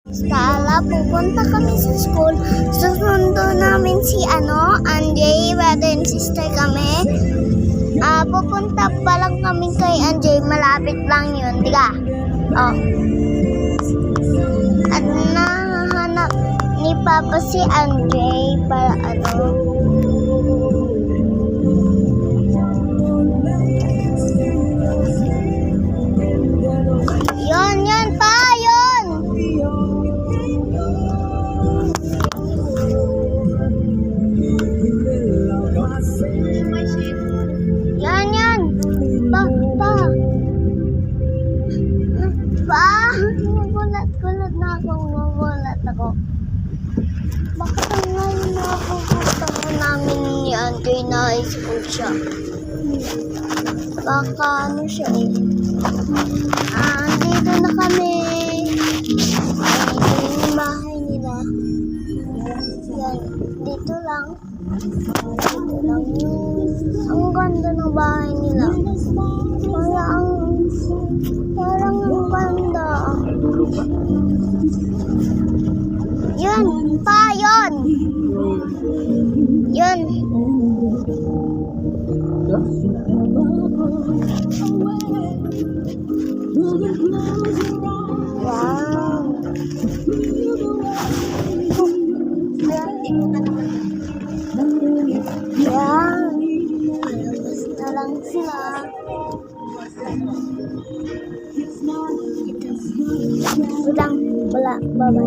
Skala, pupunta kami sa school. Susundo namin si Anjay, brother and sister kami. Pupunta pa lang kami kay Anjay, malapit lang yun, diga? Oh. At nahanap ni Papa si Anjay para Yun pa, yun! Yan! Pa! Nagulat na ako. Bakit ang ngayon na pupunta namin ni Anjay na high school siya? Baka siya eh. Dito na kami. Ito yung bahay nila. Yan. Dito lang yun. Ang ganda ng bahay nila. Parang ang ganda. Yun pa, yun. Basta lang sila. Wala. Bye-bye.